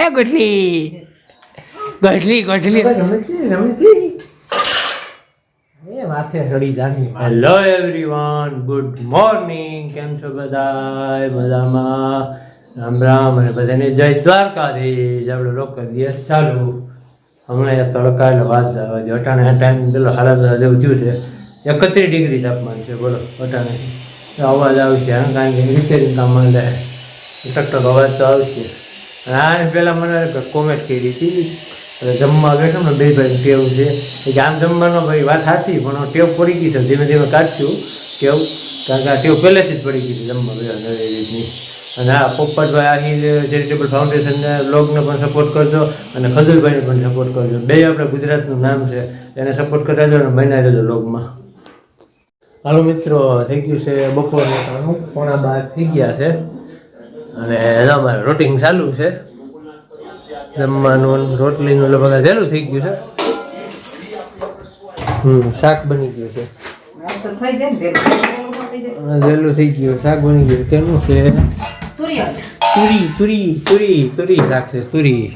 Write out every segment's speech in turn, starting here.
એ ગોઠલી ગોઠલી ગોઠલી માથે ચડી Jani. Hello everyone, good morning. કેમ છો બધા? મજામાં? રામ રામ અને બધાને જય દ્વારકાધીશ. આપણે રોક કરી દઈએ ચાલુ. હમણાં તડકા એટલે વાત જવા દે. અટાણે ટાઈમ પેલો 10:30 જેવું થયું છે. 31 ડિગ્રી તાપમાન છે. બોલો અટાણે અવાજ આવશે કારણ કે રિપેરિંગ કામ માંડે ટકટક અવાજ તો આવશે. અને આ પહેલાં મને કોમેન્ટ કરી હતી જમવા બેઠો ને બે ભાઈ ટેવ છે કે આમ જમવાનો ભાઈ વાત સાચી પણ ટેવ પડી ગઈ છે. ધીમે ધીમે કાઢશું ટેવ, કારણ કે આ ટેવ પહેલેથી જ પડી ગઈ છે જમવા બેઠા નવી રીતની. અને આ પોપટભાઈ આની ચેરિટેબલ ફાઉન્ડેશનને બ્લોગને પણ સપોર્ટ કરજો અને ખજૂરભાઈને પણ સપોર્ટ કરજો. બે આપણે ગુજરાતનું નામ છે એને સપોર્ટ કરાવજો અને બન્યા રહેજો બ્લોગમાં. હાલો મિત્રો, થઈ ગયું છે બપોરનું 11:15 થઈ ગયા છે અને અમારે રૂટિંગ ચાલુ છે. જમવાનું રોટલીનું લગભગ વહેલું થઈ ગયું છે. શાક બની ગયું છે. વહેલું થઈ ગયું શાક બની ગયું. કેનું છે? તુરી શાક છે. તુરી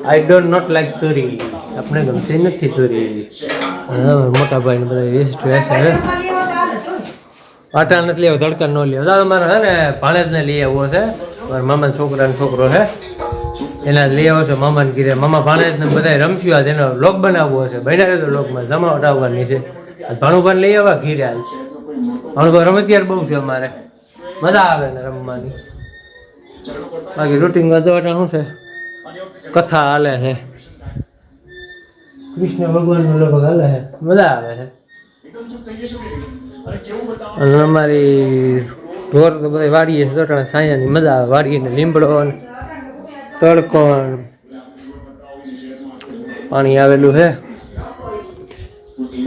આઈ ડોન્ટ નોટ લાઈક તુરી. આપણે ગમતી નથી તુરી. મોટા ભાઈને બધા વેસ્ટ વેસે છે. આટા નથી લેવો, તડકા ન લેવો. દાદા મારે છે ને ભાણેજને લઈ આવવો છે. મારા મામાના છોકરાનો છોકરો છે એના લઈ આવો છે મામાને ઘીરે. મામા ભાણેજને બધા રમશું આજ એનો લોક બનાવવો છે. બન્યા રહેતો લોકમાં જમાવટ આવવાની છે. ભાણુભાઈને લઈ આવવા ઘીરે. આજ ભાણુભા રમતિયાર બહુ છે અમારે, મજા આવે ને રમવાની. બાકી રૂટિનમાં તો શું છે, કથા હાલે છે, કૃષ્ણ ભગવાનનું લગભગ હાલે છે, મજા આવે છે. અને અમારી ઢોર તો બધા વાડીએ છે છાયાની મજા આવે. વાડીને લીમડો તડકો પાણી આવેલું છે.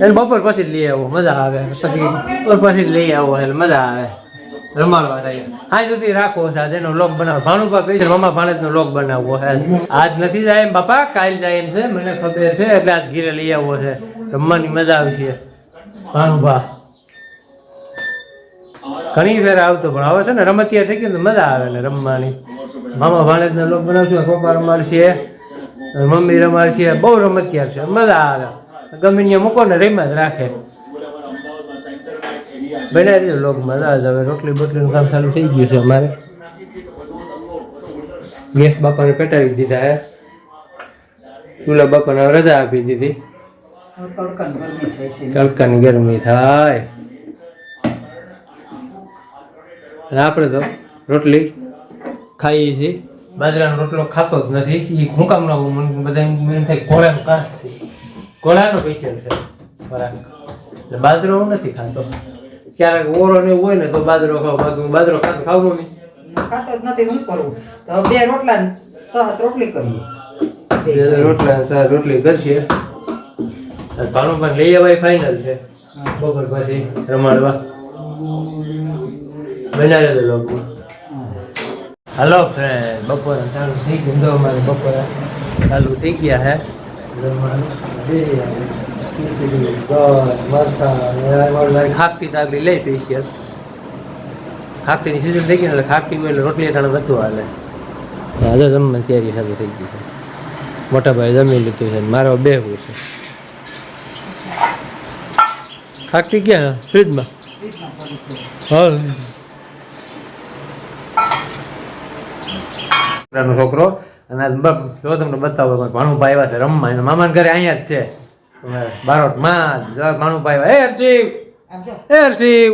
એટલે બપોર પછી જ લઈ આવો મજા આવે. પછી બપોર પછી જ લઈ આવો એટલે મજા આવે રમાડવા થાય. આજ સુધી રાખવો છે આજ એનો લોક બનાવો. ભાણુભા કહે છે મામા ભાણેજનો લોક બનાવવો છે. આજ નથી જાય એમ બાપા, કાલ જાય એમ છે મને ખબર છે. એટલે આજ ઘીરે લઈ આવવો છે. રમવાની મજા આવશે. ભાણુભા ઘણી ફેર આવતો પણ હવે છે ને રમતિયા થઈ ગયું મજા આવે ને રમવાની. મામા ભાણેજનો લોક બનાવશું. પપ્પા રમાડશે, મમ્મી રમાડશે. બહુ રમતિયાર છે, મજા આવે. ગમે ત્યાં મૂકો ને રેમાં જ રાખે. બનાવી દીધો લોક મજા જ આવે. રોટલી બોટલીનું કામ ચાલુ થઈ ગયું છે અમારે. ગેસ બાપાને પેટાવી દીધા હે. ચૂલા બાપાને રજા આપી દીધી. તડકાની ગરમી થાય. આપણે તો રોટલી ખાઈએ છીએ. બાજરાનો રોટલો ખાતો જ નથી. એ ખૂંકામનો બધા એમ થાય ઘોડાનો કાસ છે. ઘોડાનો સ્પેશિયલ છે ખોરાક. એટલે બાજરો હું નથી ખાતો. ક્યારેક ઓરો ને એવું હોય ને તો બાજરો ખાવ. બાજરો ખાતો ખાવું નહીં. ખાતો જ નથી. શું કરવું? તો બે રોટલા સહત રોટલી કરીએ. રોટલી કરશે. ભાણુભાઈ લઈ આવવા ફાઇનલ છે. બપોર પછી રમાડવા બનાવી દો લોકોમાં. હાલો ફ્રેન્ડ, બપોરે ચાલુ થઈ ગયું. અમારે બપોરે ચાલુ થઈ ગયા હે. ખાકટી તાકલી લઈ સ્પેશિયલ. ખાકટીની સીઝન થઈ ગઈ એટલે ખાકટી હોય એટલે રોટલી અટાણે બધું હાલે. આજે જમવાની તૈયારી ચાલુ થઈ ગઈ છે. મોટા ભાઈ જમી લીધું છે. મારો બેહવું છે. ખાકટી ક્યાં? ફ્રીજમાં. હા, છોકરો. અને જો તમને બતાવો ભાણુભાઈ આવ્યા છે રમવા. એના મામાના ઘરે અહીંયા જ છે બારોટમાં. ભાણુભાઈ આવ્યા. એ હર્ષિવ, એ હર્ષિવ,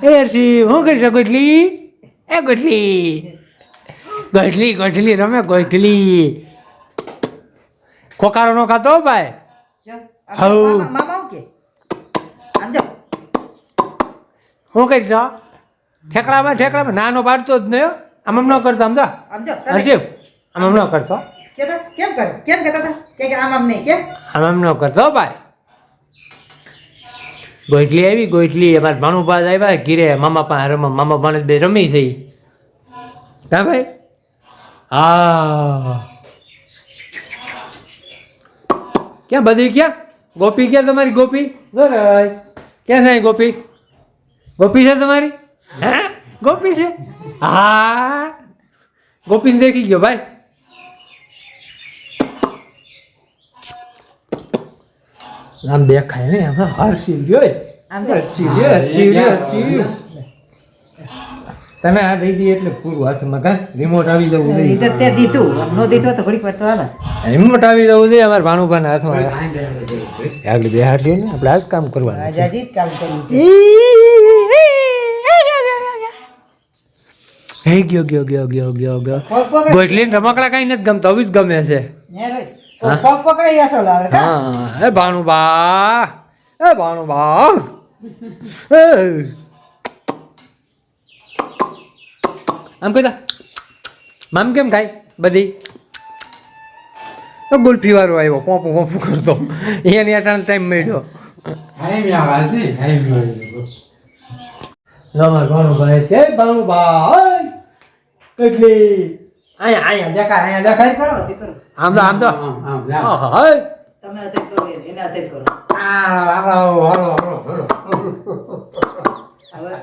એ હર્ષિવ, શું કરી શકો? ગોઠલી, એ ગોઠલી, ગોઠલી, ગોઠલી રમે. ગોઠલી ખોકારો નો ખાતો ભાઈ. શું કરીશ? ઠેકડામાં નાનો પાડતો જ નહીં. આમ ન કરતો. આમ હર્ષિવ આમ ન કરતો. આમ ન કરતો ભાઈ. ગોઠલી આવી. ગોઠલી અમારા ભાણુભા આવ્યા ઘીરે. મામા પાસે રમવા. મામા ભાણેજ બે રમી છે. હા ભાઈ. હા, ક્યાં બધી? ક્યાં ગોપી? ક્યાં તમારી ગોપી? ક્યાં છે ગોપી? ગોપી છે તમારી? હે ગોપી છે? હા ગોપીને દેખી ગયો ભાઈ. આમ દેખાય ને આમાં હર્ષી ગયો. આમ જો. હર્ષી. તમે આ દઈ દી એટલે પૂરું હાથમાં કા રિમોટ આવી જવું એ તો જોઈએ. તે દીધું નો દીધું તો ઘડીક વાર તો હાલે. રિમોટ આવી જવું જોઈએ અમારા ભાનુભાના હાથમાં. આગળ બે હાથ લ્યો ને આપણે આ જ કામ કરવાનું છે. આઝાદી જ કામ કર્યું છે. હે ગયો ગયો ગયો ગયો ગયો ગયો પગ પકડે. ગોટલીને રમકડા કઈ નથી ગમતા હવે જ ગમે છે. હે રોહિત. પગ પકડે અસલ આવે કા. હા એ ભાનુબા એ ભાનુબા એ. આમ કહેતા મામ કેમ ખાય બધી તો ગુલ્ફી વાળો આવ્યો પોપું પોપું કરતો એની આટાનો ટાઈમ મળ્યો. ભાનુભાઈ કે ભાનુભાઈ એટલી અહીંયા અહીંયા દેખાય અહીંયા દેખાય. કરો તે કરો. આમ તો આમ તો તમે અત્યારે કરો એને અત્યારે કરો. હવે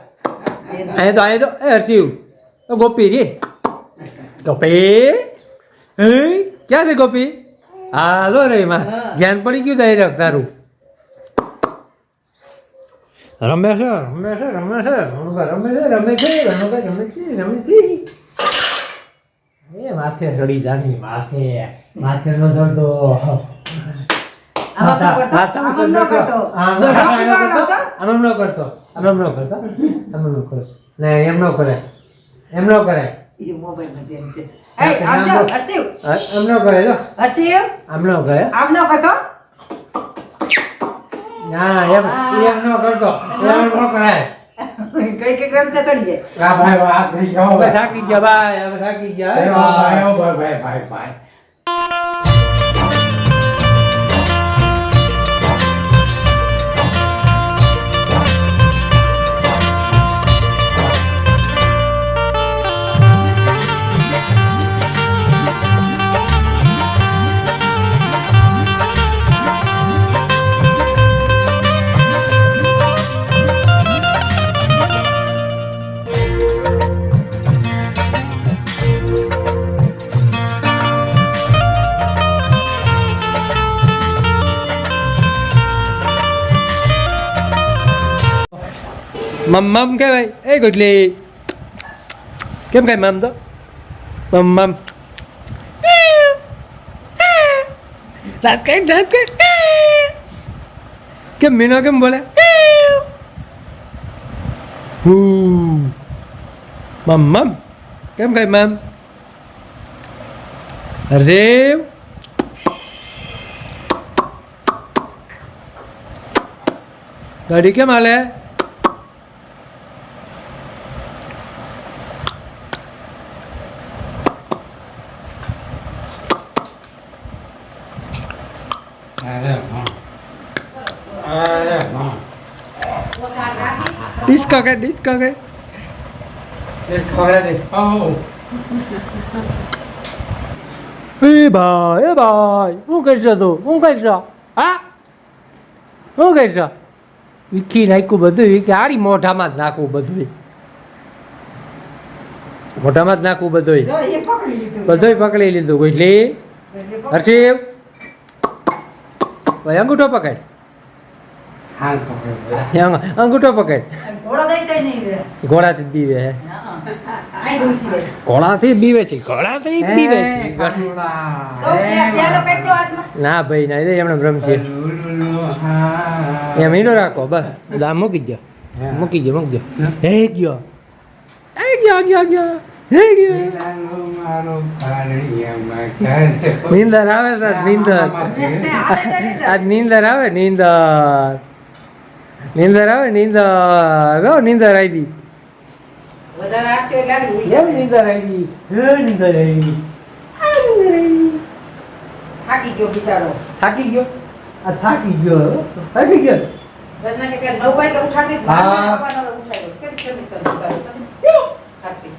અહીંયા તો એ હર્ષિવ તો ગોપી રે ગોપી હે ક્યાં છે ગોપી? હા જો રે માં ધ્યાન પડી ગયું ડાયરેક્ટ તારું. રમે છે રમે છે રમે છે રમે છે રમે છે રમે છે રમે છે. એ માથે રડી જાની માથે માથે નો ચડતો. આમ ન કરતો. આમ ન કરતો નહીં એમ ન કરે એમ ન કરે એ મોબાઈલ માં ધ્યાન છે. એ આમ જો હર્ષિવ. એમ ન કરે જો હર્ષિવ આમ ન કરે આમ ન કરતો. ના એમ ન કરતો એમ ન કરાય. કઈ કઈ રમતા ચડી જાય. હવે થાકી ગયા ભાઈ હવે થાકી ગયા. મમ કહેવાય એ ગોટલી કેમ કાંઈ મમ તો મમ દાંત કાંઈ કેમ મીનો કેમ બોલે મમ કેમ કાંઈ મમ અરે ગાડી કેમ હાલે? Disco ke? એ ભાઈ શું કરશો તું શું કરશો હા શું કરશો? વીખી નાખ્યું બધું વીખી હારી મોઢામાં જ નાખવું બધું મોઢામાં જ નાખવું બધું જો એ પકડી લીધું. બધું પકડી લીધું ગોટલી. હર્ષિવ ભાઈ અંગૂઠો પકડ અંગૂઠો પકડ. ઘોડો દઈ કઈ નહીં રે. ઘોડાથી બીવે હે હા. આઈ ડોસી દે. ઘોડાથી બીવે છે ઘોડાથી બીવે છે. તો ત્યાં પ્યાલો કઈ દો હાથમાં. ના ભાઈ ના એમને ભ્રમ છે એમ ઈનો રાખો બસ આમ મૂકી દો મૂકી દો હે ગયો હે ગયો હે ગયો નીંદર આવે છે નીંદર આજ નીંદર આવે નીંદર આવે નીંદર આવી વધારે આખશે એટલે આગળ ઉઈ કેમ જાય. નીંદર આવી થાકી ગયો બિચારો. થાકી ગયો થાકી ગયો બસ ના કે નવ વાગે ઉઠાડી હા. ઉઠાડ્યો. કેમ તમે ઉતારો છો? થાકી.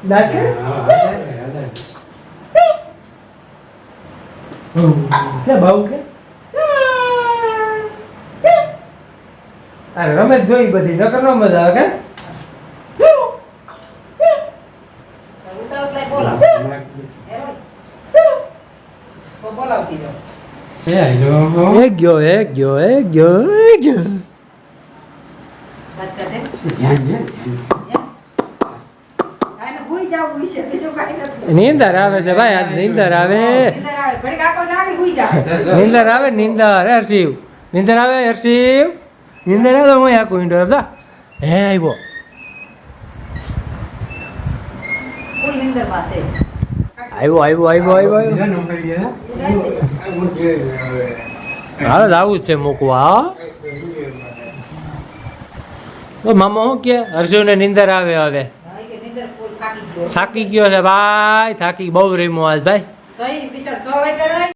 દાખલ કે ભાવ કે અરે રમેશ જોઈ બધી નકર ન મજા આવે કે એ ગયો એ ગયો એ ગયો એ ગયો દાંત કાઢે. ધ્યાન ધ્યાન આને ભૂઈ જાવ છે બીજું કાંઈ નથી. નીંદર આવે છે ભાઈ આજ નીંદર આવે નીંદર આવે ઘડીક આંખો લાગી ભૂઈ જાવ. નીંદર આવે નીંદર હર્ષિવ નીંદર આવે હર્ષિવ નીંદર આવે તો હું આખું ઈંડો હતા હે આવ્યો ફૂલ નીંદરમાં છે. આવ્યો આવ્યો આવ્યો આવ્યો હાલો જ આવું જ છે મૂકવા તો મામા શું કે અર્જુનને નીંદર આવે હવે હા, કે નીંદર ફૂલ થાકી ગયો. થાકી ગયો છે ભાઈ થાકી બહુ રમ્યો આજ ભાઈ તો એ બિચારો 6 વાગે